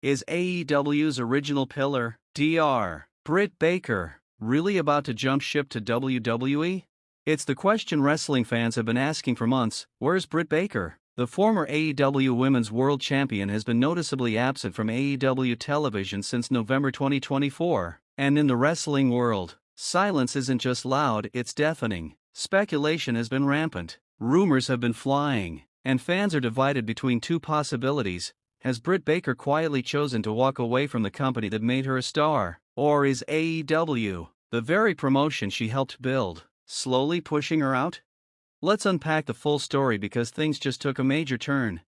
Is AEW's original pillar, Dr. Britt Baker, really about to jump ship to WWE? It's the question wrestling fans have been asking for months. Where's Britt Baker? The former AEW Women's World Champion has been noticeably absent from AEW television since November 2024, and in the wrestling world, silence isn't just loud, it's deafening. Speculation has been rampant, rumors have been flying, and fans are divided between two possibilities. Has Britt Baker quietly chosen to walk away from the company that made her a star, or is AEW, the very promotion she helped build, slowly pushing her out? Let's unpack the full story because things just took a major turn.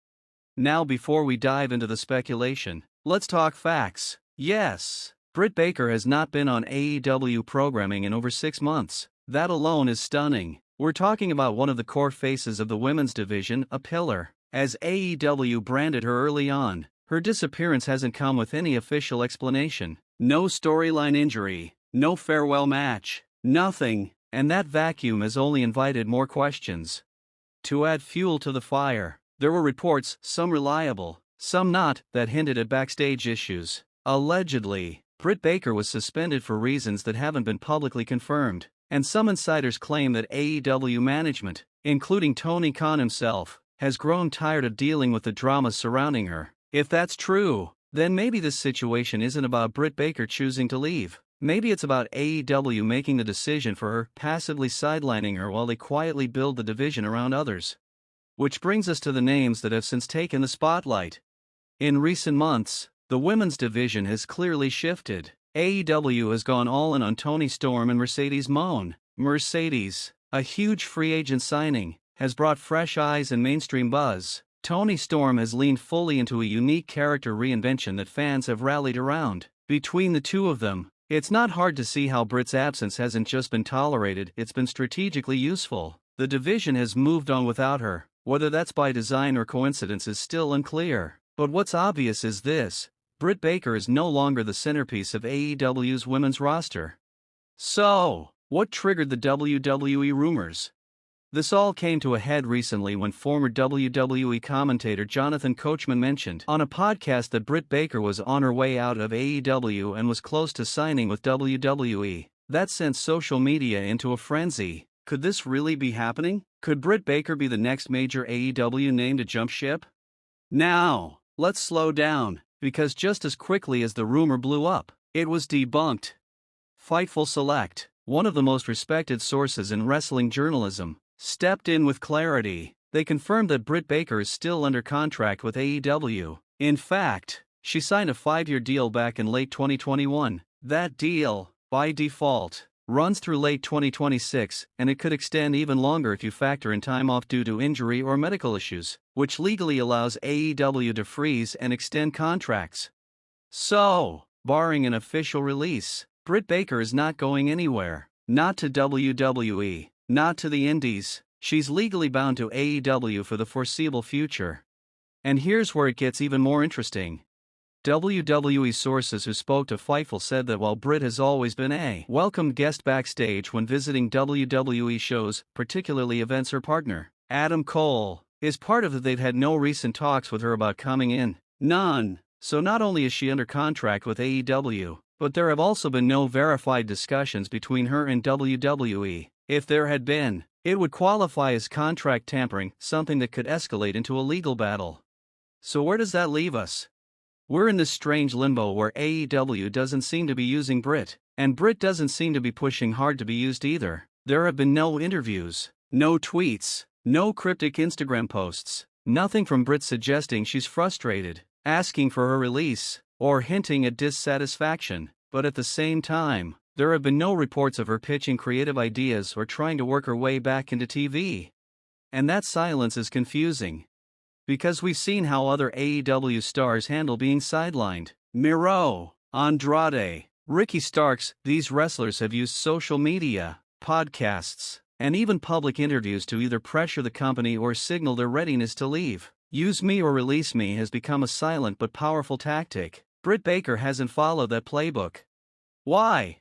Now, before we dive into the speculation, let's talk facts. Yes, Britt Baker has not been on AEW programming in over 6 months. That alone is stunning. We're talking about one of the core faces of the women's division, a pillar. As AEW branded her early on, her disappearance hasn't come with any official explanation. No storyline injury, no farewell match, nothing, and that vacuum has only invited more questions. To add fuel to the fire, there were reports, some reliable, some not, that hinted at backstage issues. Allegedly, Britt Baker was suspended for reasons that haven't been publicly confirmed, and some insiders claim that AEW management, including Tony Khan himself, has grown tired of dealing with the drama surrounding her. If that's true, then maybe this situation isn't about Britt Baker choosing to leave. Maybe it's about AEW making the decision for her, passively sidelining her while they quietly build the division around others. Which brings us to the names that have since taken the spotlight. In recent months, the women's division has clearly shifted. AEW has gone all in on Toni Storm and Mercedes Moné. Mercedes, a huge free agent signing, has brought fresh eyes and mainstream buzz. Toni Storm has leaned fully into a unique character reinvention that fans have rallied around. Between the two of them, it's not hard to see how Britt's absence hasn't just been tolerated, it's been strategically useful. The division has moved on without her. Whether that's by design or coincidence is still unclear. But what's obvious is this: Britt Baker is no longer the centerpiece of AEW's women's roster. So, what triggered the WWE Rumors? This all came to a head recently when former WWE commentator Jonathan Coachman mentioned on a podcast that Britt Baker was on her way out of AEW and was close to signing with WWE. That sent social media into a frenzy. Could this really be happening? Could Britt Baker be the next major AEW name to jump ship? Now, let's slow down, because just as quickly as the rumor blew up, it was debunked. Fightful Select, one of the most respected sources in wrestling journalism, stepped in with clarity. They confirmed that Britt Baker is still under contract with AEW. In fact, she signed a 5-year deal back in late 2021. That deal, by default, runs through late 2026, and it could extend even longer if you factor in time off due to injury or medical issues, which legally allows AEW to freeze and extend contracts. So, barring an official release, Britt Baker is not going anywhere. Not to WWE. Not to the Indies. She's legally bound to AEW for the foreseeable future. And here's where it gets even more interesting. WWE sources who spoke to Fightful said that while Britt has always been a welcome guest backstage when visiting WWE shows, particularly events, her partner, Adam Cole, is part of it. They've had no recent talks with her about coming in. None. So not only is she under contract with AEW, but there have also been no verified discussions between her and WWE. If there had been, it would qualify as contract tampering, something that could escalate into a legal battle. So where does that leave us? We're in this strange limbo where AEW doesn't seem to be using Britt, and Britt doesn't seem to be pushing hard to be used either. There have been no interviews, no tweets, no cryptic Instagram posts, nothing from Britt suggesting she's frustrated, asking for her release, or hinting at dissatisfaction. But at the same time, there have been no reports of her pitching creative ideas or trying to work her way back into TV. And that silence is confusing, because we've seen how other AEW stars handle being sidelined. Miro, Andrade, Ricky Starks. These wrestlers have used social media, podcasts, and even public interviews to either pressure the company or signal their readiness to leave. Use me or release me has become a silent but powerful tactic. Britt Baker hasn't followed that playbook. Why?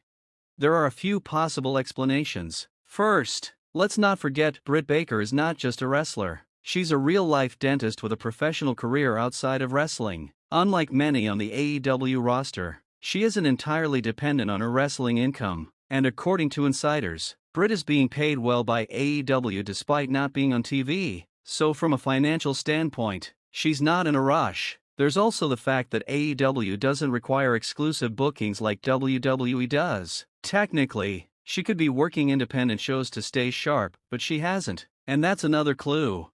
There are a few possible explanations. First, let's not forget Britt Baker is not just a wrestler. She's a real-life dentist with a professional career outside of wrestling. Unlike many on the AEW roster, she isn't entirely dependent on her wrestling income, and according to insiders, Britt is being paid well by AEW despite not being on TV, so from a financial standpoint, she's not in a rush. There's also the fact that AEW doesn't require exclusive bookings like WWE does. Technically, she could be working independent shows to stay sharp, but she hasn't, and that's another clue.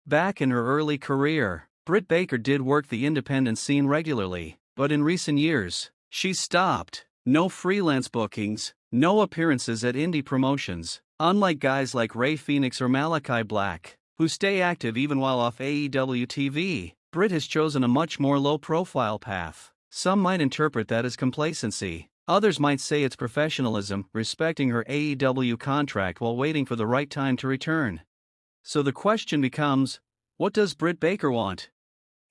Back in her early career, Britt Baker did work the independent scene regularly, but in recent years, she's stopped. No freelance bookings, no appearances at indie promotions, unlike guys like Ray Phoenix or Malachi Black, who stay active even while off AEW TV. Britt has chosen a much more low-profile path. Some might interpret that as complacency. Others might say it's professionalism, respecting her AEW contract while waiting for the right time to return. So the question becomes, what does Britt Baker want?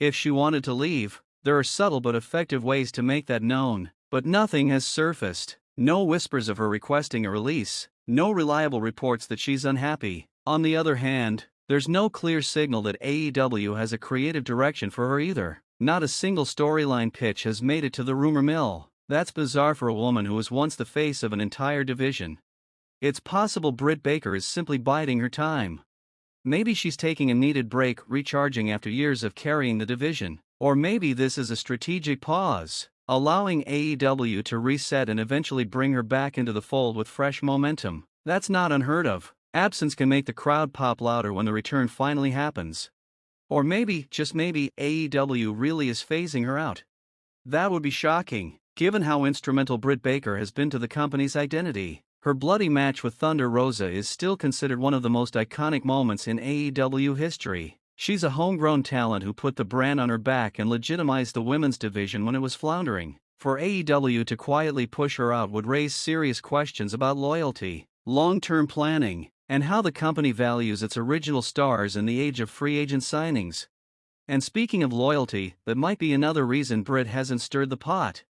If she wanted to leave, there are subtle but effective ways to make that known, but nothing has surfaced. No whispers of her requesting a release, no reliable reports that she's unhappy. On the other hand, there's no clear signal that AEW has a creative direction for her either. Not a single storyline pitch has made it to the rumor mill. That's bizarre for a woman who was once the face of an entire division. It's possible Britt Baker is simply biding her time. Maybe she's taking a needed break, recharging after years of carrying the division. Or maybe this is a strategic pause, allowing AEW to reset and eventually bring her back into the fold with fresh momentum. That's not unheard of. Absence can make the crowd pop louder when the return finally happens. Or maybe, just maybe, AEW really is phasing her out. That would be shocking, given how instrumental Britt Baker has been to the company's identity. Her bloody match with Thunder Rosa is still considered one of the most iconic moments in AEW history. She's a homegrown talent who put the brand on her back and legitimized the women's division when it was floundering. For AEW to quietly push her out would raise serious questions about loyalty, long-term planning, and how the company values its original stars in the age of free agent signings. And speaking of loyalty, that might be another reason Britt hasn't stirred the pot.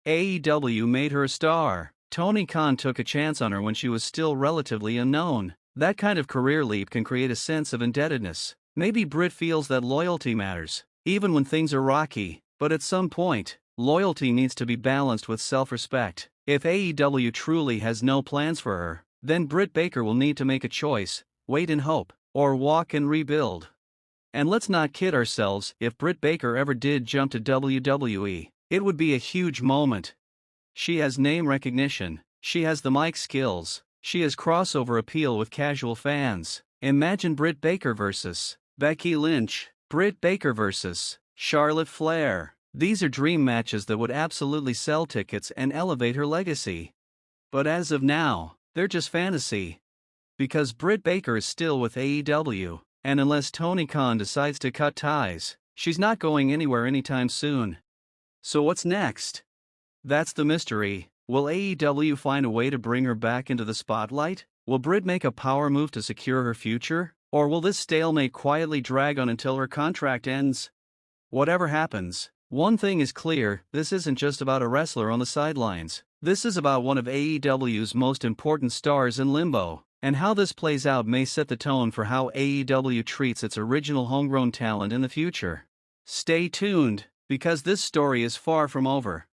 AEW made her a star. Tony Khan took a chance on her when she was still relatively unknown. That kind of career leap can create a sense of indebtedness. Maybe Britt feels that loyalty matters, even when things are rocky, but at some point, loyalty needs to be balanced with self-respect. If AEW truly has no plans for her, then Britt Baker will need to make a choice, wait and hope, or walk and rebuild. And let's not kid ourselves, if Britt Baker ever did jump to WWE, it would be a huge moment. She has name recognition, she has the mic skills, she has crossover appeal with casual fans. Imagine Britt Baker versus Becky Lynch, Britt Baker versus Charlotte Flair. These are dream matches that would absolutely sell tickets and elevate her legacy. But as of now, they're just fantasy. Because Britt Baker is still with AEW, and unless Tony Khan decides to cut ties, she's not going anywhere anytime soon. So what's next? That's the mystery. Will AEW find a way to bring her back into the spotlight? Will Britt make a power move to secure her future? Or will this stalemate quietly drag on until her contract ends? Whatever happens, one thing is clear, this isn't just about a wrestler on the sidelines. This is about one of AEW's most important stars in limbo. And how this plays out may set the tone for how AEW treats its original homegrown talent in the future. Stay tuned, because this story is far from over.